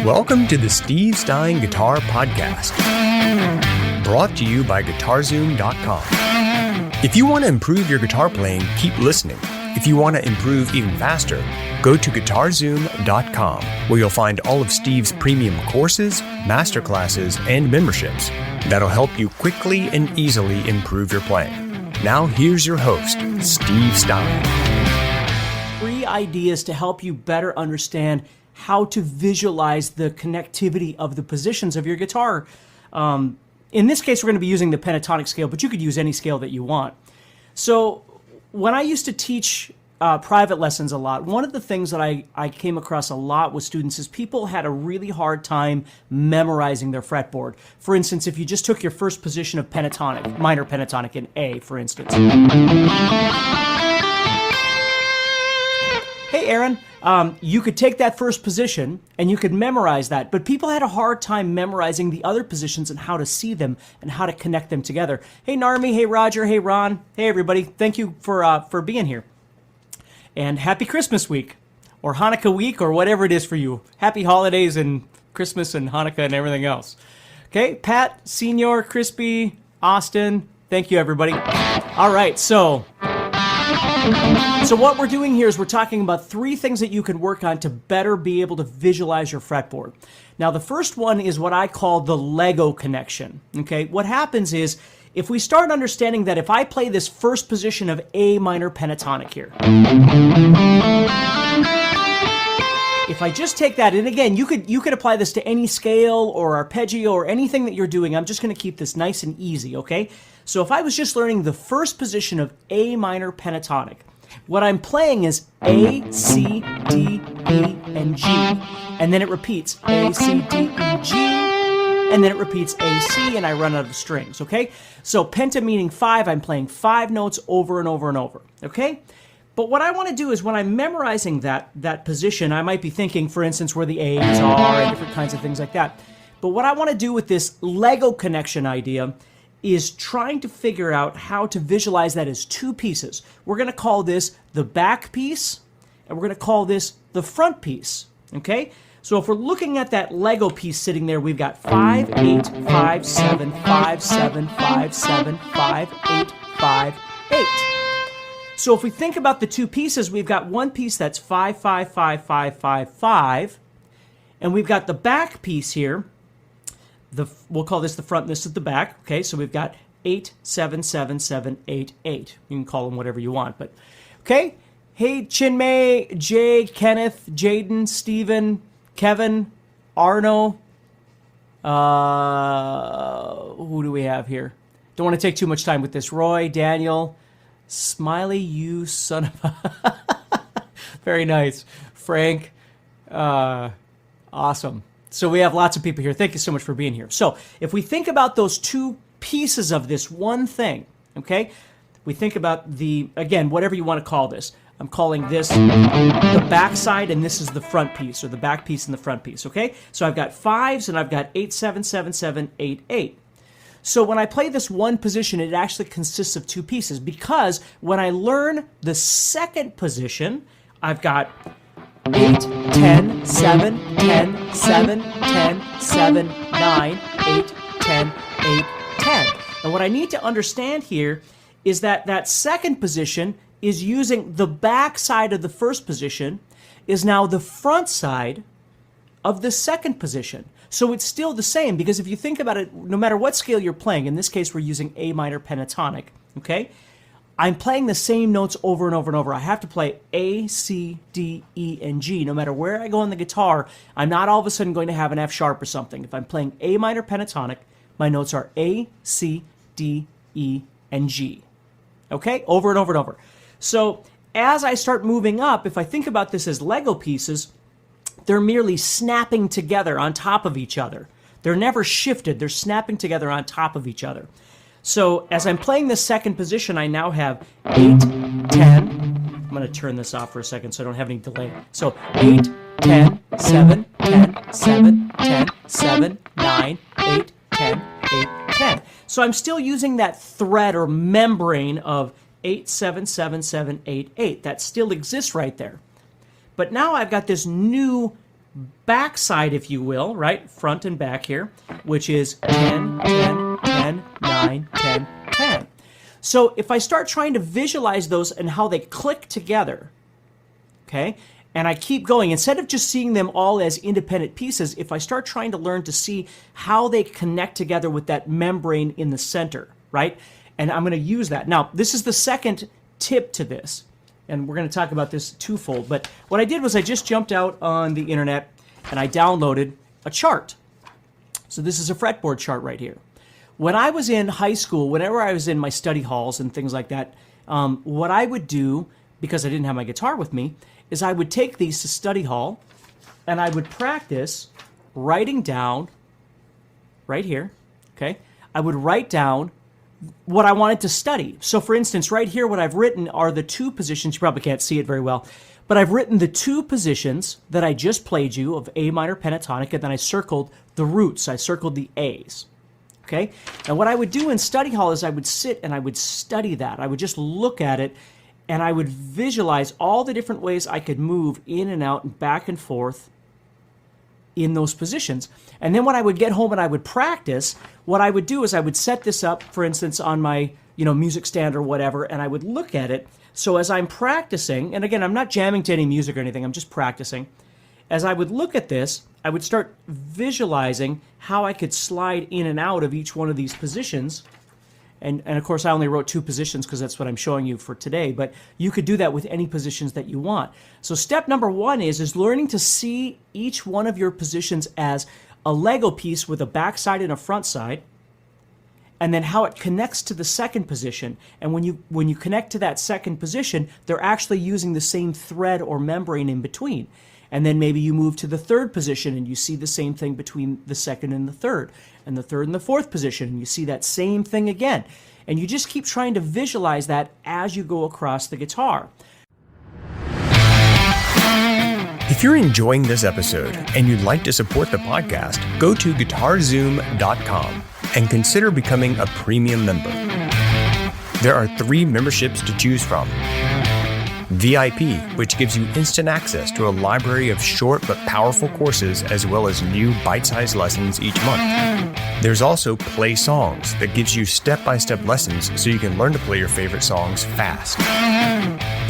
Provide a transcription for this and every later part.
Welcome to the Steve Stine Guitar Podcast, brought to you by guitar-zoom.com. If you want to improve your guitar playing, keep listening. If you want to improve even faster, go to guitar-zoom.com, where you'll find all of Steve's premium courses, masterclasses, and memberships that'll help you quickly and easily improve your playing. Now here's your host, Steve Stine. 3 ideas to help you better understand how to visualize the connectivity of the positions of your guitar. In this case, we're going to be using the pentatonic scale, but you could use any scale that you want. So when I used to teach private lessons a lot, one of the things that I came across a lot with students is people had a really hard time memorizing their fretboard. For instance, if you just took your first position of pentatonic, minor pentatonic in A, for instance. Hey, Aaron, you could take that first position and you could memorize that, but people had a hard time memorizing the other positions and how to see them and how to connect them together. Hey, Narmi, hey, Roger, hey, Ron, hey, everybody. Thank you for being here. And happy Christmas week, or Hanukkah week, or whatever it is for you. Happy holidays and Christmas and Hanukkah and everything else. Okay, Pat, Senior, Crispy, Austin, thank you, everybody. All right, so what we're doing here is we're talking about 3 things that you can work on to better be able to visualize your fretboard. Now, the first one is what I call the Lego connection. Okay, what happens is if we start understanding that if I play this first position of A minor pentatonic here, if I just take that, and again, you could apply this to any scale or arpeggio or anything that you're doing. I'm just going to keep this nice and easy, okay? So if I was just learning the first position of A minor pentatonic, what I'm playing is A, C, D, E, and G. And then it repeats A, C, D, E, G. And then it repeats A, C, and I run out of strings, okay? So penta meaning 5, I'm playing 5 notes over and over and over, okay? But what I want to do is when I'm memorizing that position, I might be thinking, for instance, where the A's are and different kinds of things like that. But what I want to do with this Lego connection idea is trying to figure out how to visualize that as 2 pieces. We're going to call this the back piece, and we're going to call this the front piece, okay? So if we're looking at that Lego piece sitting there, we've got 5, 8, 5, 7, 5, 7, 5, 7, 5, 8, 5, 8. So if we think about the 2 pieces, we've got one piece that's 5, 5, 5, 5, 5, 5, and we've got the back piece here. We'll call this the front, and this is the back. Okay, so we've got 8, 7, 7, 7, 8, 8. You can call them whatever you want, but okay. Hey, Chinmay, Jay, Kenneth, Jaden, Steven, Kevin, Arno. Who do we have here? Don't want to take too much time with this. Roy, Daniel, Smiley, you son of a... Very nice. Frank, awesome. So we have lots of people here. Thank you so much for being here. So if we think about those 2 pieces of this one thing, okay, we think about again, whatever you want to call this. I'm calling this the back side, and this is the front piece, or the back piece and the front piece, okay? So I've got 5s, and I've got 8, 7, 7, 7, 8, 8. So when I play this one position, it actually consists of 2 pieces, because when I learn the second position, I've got 8, 10, 7, 10, 7, 10, 7, 9, 8, 10, 8, 10. And what I need to understand here is that second position is using the back side of the first position is now the front side of the second position. So it's still the same, because if you think about it, no matter what scale you're playing, in this case we're using A minor pentatonic, okay? I'm playing the same notes over and over and over. I have to play A, C, D, E, and G. No matter where I go on the guitar, I'm not all of a sudden going to have an F sharp or something. If I'm playing A minor pentatonic, my notes are A, C, D, E, and G. Okay? Over and over and over. So as I start moving up, if I think about this as Lego pieces, they're merely snapping together on top of each other. They're never shifted. They're snapping together on top of each other. So as I'm playing the second position, I now have 8, 10. I'm going to turn this off for a second so I don't have any delay. So 8, 10, 7, 10, 7, 10, 7, 9, 8, 10, 8, 10. So I'm still using that thread or membrane of 8, 7, 7, 7, 8, 8. That still exists right there. But now I've got this new backside, if you will, right? Front and back here, which is 10, 10, 10, 9, 10, 10. So if I start trying to visualize those and how they click together, okay, and I keep going, instead of just seeing them all as independent pieces, if I start trying to learn to see how they connect together with that membrane in the center, right? And I'm going to use that. Now, this is the second tip to this, and we're going to talk about this twofold. But what I did was I just jumped out on the internet and I downloaded a chart. So this is a fretboard chart right here. When I was in high school, whenever I was in my study halls and things like that, what I would do, because I didn't have my guitar with me, is I would take these to study hall and I would practice writing down right here, okay? I would write down what I wanted to study. So for instance, right here, what I've written are the two positions. You probably can't see it very well, but I've written the two positions that I just played you of A minor pentatonic, and then I circled the roots. I circled the A's. Okay? And what I would do in study hall is I would sit and I would study that. I would just look at it and I would visualize all the different ways I could move in and out and back and forth in those positions. And then when I would get home and I would practice, what I would do is I would set this up, for instance, on my music stand or whatever, and I would look at it. So as I'm practicing, and again, I'm not jamming to any music or anything, I'm just practicing. As I would look at this, I would start visualizing how I could slide in and out of each one of these positions. And of course, I only wrote two positions because that's what I'm showing you for today, but you could do that with any positions that you want. So step number one is learning to see each one of your positions as a Lego piece with a backside and a front side, and then how it connects to the second position. And when you connect to that second position, they're actually using the same thread or membrane in between. And then maybe you move to the third position and you see the same thing between the second and the third and the fourth position, and you see that same thing again. And you just keep trying to visualize that as you go across the guitar. If you're enjoying this episode and you'd like to support the podcast, go to guitar-Zoom.com and consider becoming a premium member. There are 3 memberships to choose from. VIP, which gives you instant access to a library of short but powerful courses as well as new bite-sized lessons each month. There's also Play Songs that gives you step-by-step lessons so you can learn to play your favorite songs fast.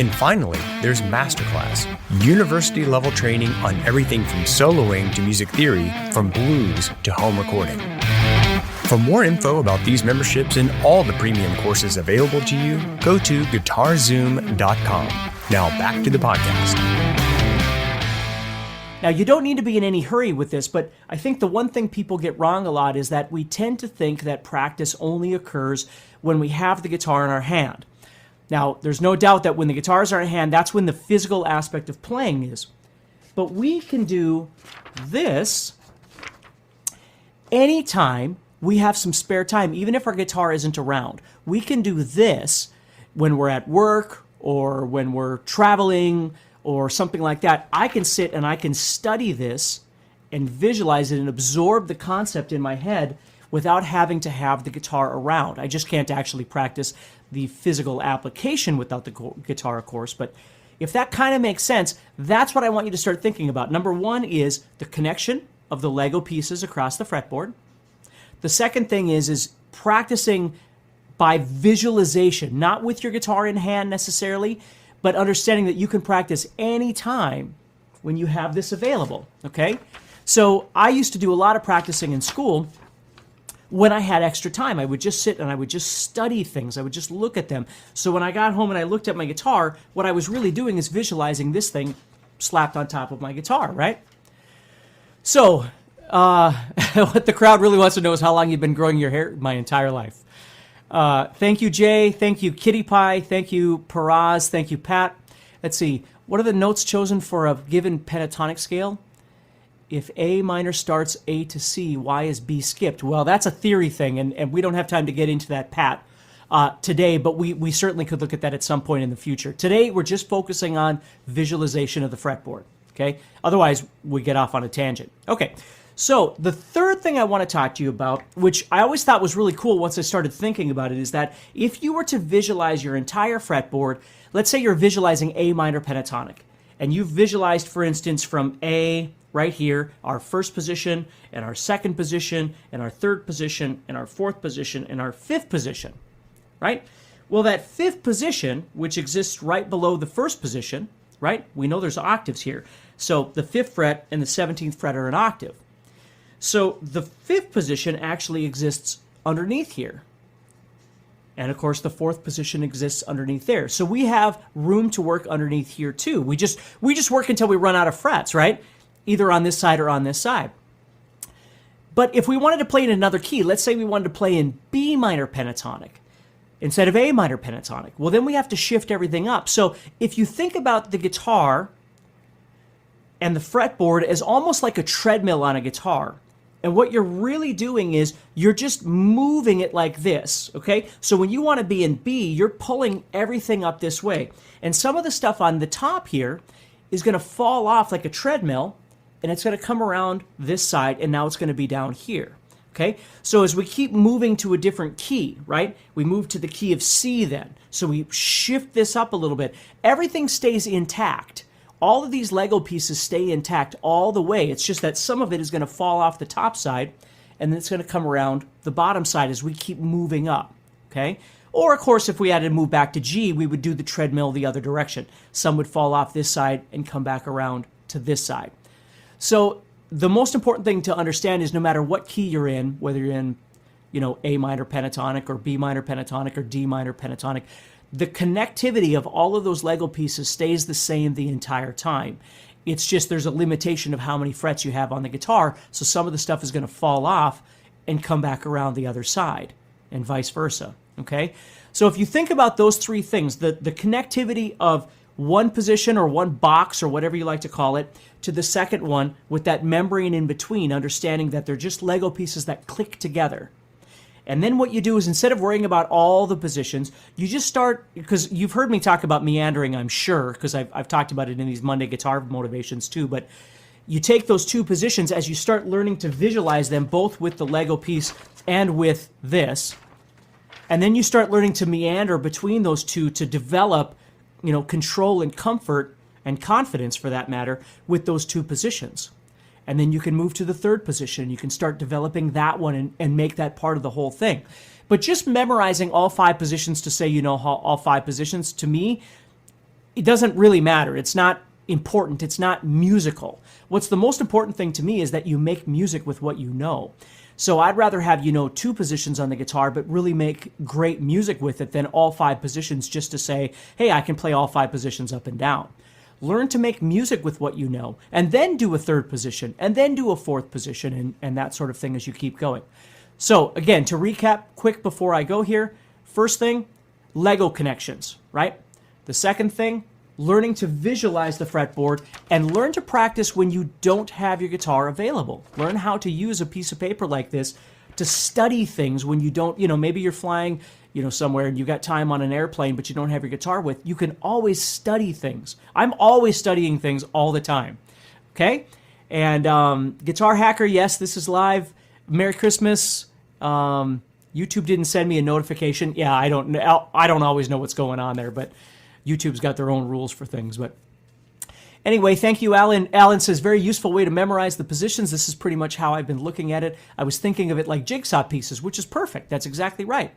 And finally, there's Masterclass, university-level training on everything from soloing to music theory, from blues to home recording. For more info about these memberships and all the premium courses available to you, go to guitarzoom.com. Now back to the podcast. Now, you don't need to be in any hurry with this, but I think the one thing people get wrong a lot is that we tend to think that practice only occurs when we have the guitar in our hand. Now, there's no doubt that when the guitars are in hand, that's when the physical aspect of playing is. But we can do this anytime we have some spare time, even if our guitar isn't around. We can do this when we're at work or when we're traveling or something like that. I can sit and I can study this and visualize it and absorb the concept in my head without having to have the guitar around. I just can't actually practice the physical application without the guitar, of course. But if that kind of makes sense, that's what I want you to start thinking about. Number one is the connection of the Lego pieces across the fretboard. The second thing is practicing by visualization, not with your guitar in hand necessarily, but understanding that you can practice any time when you have this available, okay? So I used to do a lot of practicing in school when I had extra time. I would just sit and I would just study things. I would just look at them. So when I got home and I looked at my guitar, what I was really doing is visualizing this thing slapped on top of my guitar, right? So what the crowd really wants to know is how long you've been growing your hair. My entire life. Thank you, Jay. Thank you, Kitty Pie. Thank you, Paraz. Thank you, Pat. Let's see. What are the notes chosen for a given pentatonic scale? If A minor starts A to C, why is B skipped? Well, that's a theory thing, and we don't have time to get into that, Pat, today, but we certainly could look at that at some point in the future. Today, we're just focusing on visualization of the fretboard, okay? Otherwise, we get off on a tangent. Okay, so the third thing I want to talk to you about, which I always thought was really cool once I started thinking about it, is that if you were to visualize your entire fretboard, let's say you're visualizing A minor pentatonic, and you've visualized, for instance, from A right here, our first position, and our second position, and our third position, and our fourth position, and our fifth position, right? Well, that fifth position, which exists right below the first position, right? We know there's octaves here. So the 5th fret and the 17th fret are an octave. So the 5th position actually exists underneath here. And of course, the 4th position exists underneath there. So we have room to work underneath here too. We just work until we run out of frets, right? Either on this side or on this side. But if we wanted to play in another key, let's say we wanted to play in B minor pentatonic instead of A minor pentatonic, well, then we have to shift everything up. So if you think about the guitar and the fretboard as almost like a treadmill on a guitar, and what you're really doing is you're just moving it like this, okay? So when you want to be in B, you're pulling everything up this way. And some of the stuff on the top here is going to fall off like a treadmill, and it's going to come around this side, and now it's going to be down here, okay? So as we keep moving to a different key, right? We move to the key of C then. So we shift this up a little bit. Everything stays intact. All of these Lego pieces stay intact all the way. It's just that some of it is going to fall off the top side, and then it's going to come around the bottom side as we keep moving up, okay? Or, of course, if we had to move back to G, we would do the treadmill the other direction. Some would fall off this side and come back around to this side. So the most important thing to understand is no matter what key you're in, whether you're in, A minor pentatonic or B minor pentatonic or D minor pentatonic, the connectivity of all of those Lego pieces stays the same the entire time. It's just there's a limitation of how many frets you have on the guitar, so some of the stuff is going to fall off and come back around the other side, and vice versa, okay? So if you think about those three things, the connectivity of one position or one box or whatever you like to call it to the second one with that membrane in between, understanding that they're just Lego pieces that click together. And then what you do is instead of worrying about all the positions, you just start, because you've heard me talk about meandering, I'm sure, because I've talked about it in these Monday guitar motivations too, but you take those two positions as you start learning to visualize them both with the Lego piece and with this, and then you start learning to meander between those two to develop, control and comfort and confidence, for that matter, with those two positions. And then you can move to the third position. You can start developing that one and make that part of the whole thing. But just memorizing all 5 positions to say you know all 5 positions, to me, it doesn't really matter. It's not important. It's not musical. What's the most important thing to me is that you make music with what you know. So I'd rather have 2 positions on the guitar, but really make great music with it than all 5 positions just to say, hey, I can play all 5 positions up and down. Learn to make music with what you know, and then do a third position, and then do a fourth position, and that sort of thing as you keep going. So again, to recap quick before I go here, first thing, Lego connections, right? The second thing, learning to visualize the fretboard, and learn to practice when you don't have your guitar available. Learn how to use a piece of paper like this to study things when you don't, maybe you're flying somewhere and you got time on an airplane, but you don't have your guitar with, you can always study things. I'm always studying things all the time. Okay? And Guitar Hacker, yes, this is live. Merry Christmas. YouTube didn't send me a notification. Yeah, I don't always know what's going on there, but YouTube's got their own rules for things. But anyway, thank you, Alan. Alan says, very useful way to memorize the positions. This is pretty much how I've been looking at it. I was thinking of it like jigsaw pieces, which is perfect. That's exactly right.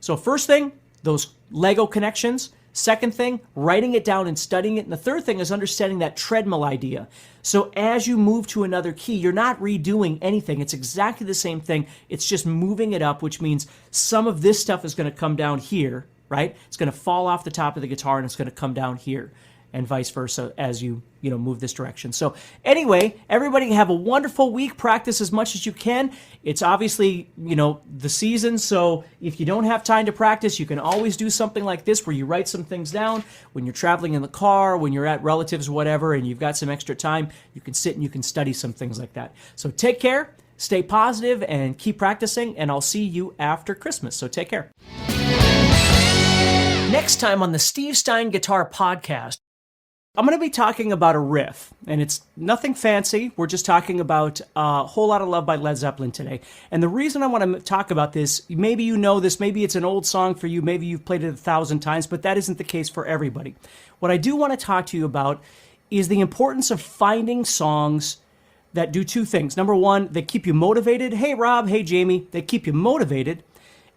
So first thing, those Lego connections. Second thing, writing it down and studying it. And the third thing is understanding that treadmill idea. So as you move to another key, you're not redoing anything. It's exactly the same thing. It's just moving it up, which means some of this stuff is going to come down here, right? It's going to fall off the top of the guitar and it's going to come down here, and vice versa as you move this direction. So anyway, everybody have a wonderful week. Practice as much as you can. It's obviously, the season, so if you don't have time to practice, you can always do something like this where you write some things down when you're traveling in the car, when you're at relatives, whatever, and you've got some extra time, you can sit and you can study some things like that. So take care, stay positive, and keep practicing, and I'll see you after Christmas. So take care. Next time on the Steve Stine Guitar Podcast, I'm going to be talking about a riff, and it's nothing fancy. We're just talking about a Whole Lot of Love by Led Zeppelin today. And the reason I want to talk about this, maybe you know this, maybe it's an old song for you, maybe you've played it 1,000 times, but that isn't the case for everybody. What I do want to talk to you about is the importance of finding songs that do two things. Number one, they keep you motivated. Hey, Rob. Hey, Jamie. They keep you motivated.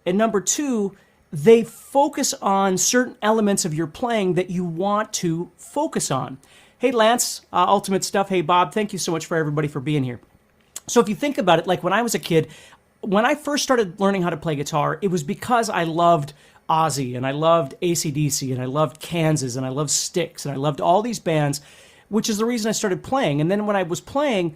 And number two, they focus on certain elements of your playing that you want to focus on. Hey, Lance, Ultimate Stuff. Hey, Bob. Thank you so much for everybody for being here. So if you think about it, like when I was a kid, when I first started learning how to play guitar, it was because I loved Ozzy and I loved AC/DC and I loved Kansas and I loved Styx and I loved all these bands, which is the reason I started playing. And then when I was playing,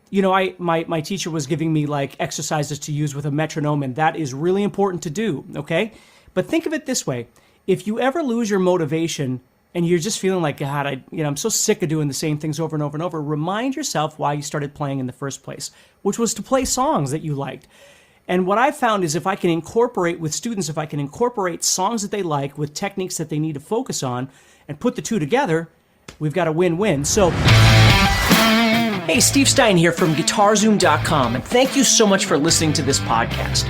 you know, my teacher was giving me like exercises to use with a metronome, and that is really important to do, okay? But think of it this way. If you ever lose your motivation and you're just feeling like, God, I'm so sick of doing the same things over and over and over, remind yourself why you started playing in the first place, which was to play songs that you liked. And what I found is if I can incorporate with students, if I can incorporate songs that they like with techniques that they need to focus on and put the two together, we've got a win-win. So, hey, Steve Stine here from GuitarZoom.com, and thank you so much for listening to this podcast.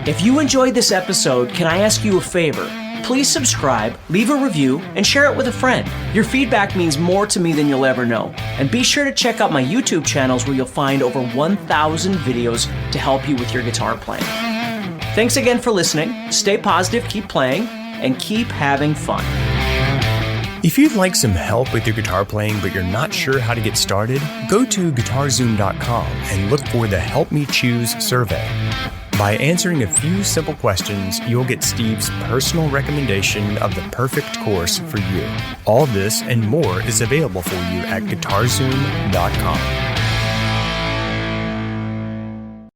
If you enjoyed this episode, can I ask you a favor? Please subscribe, leave a review, and share it with a friend. Your feedback means more to me than you'll ever know. And be sure to check out my YouTube channels where you'll find over 1,000 videos to help you with your guitar playing. Thanks again for listening. Stay positive, keep playing, and keep having fun. If you'd like some help with your guitar playing but you're not sure how to get started, go to guitar-zoom.com and look for the Help Me Choose survey. By answering a few simple questions, you'll get Steve's personal recommendation of the perfect course for you. All this and more is available for you at guitar-zoom.com.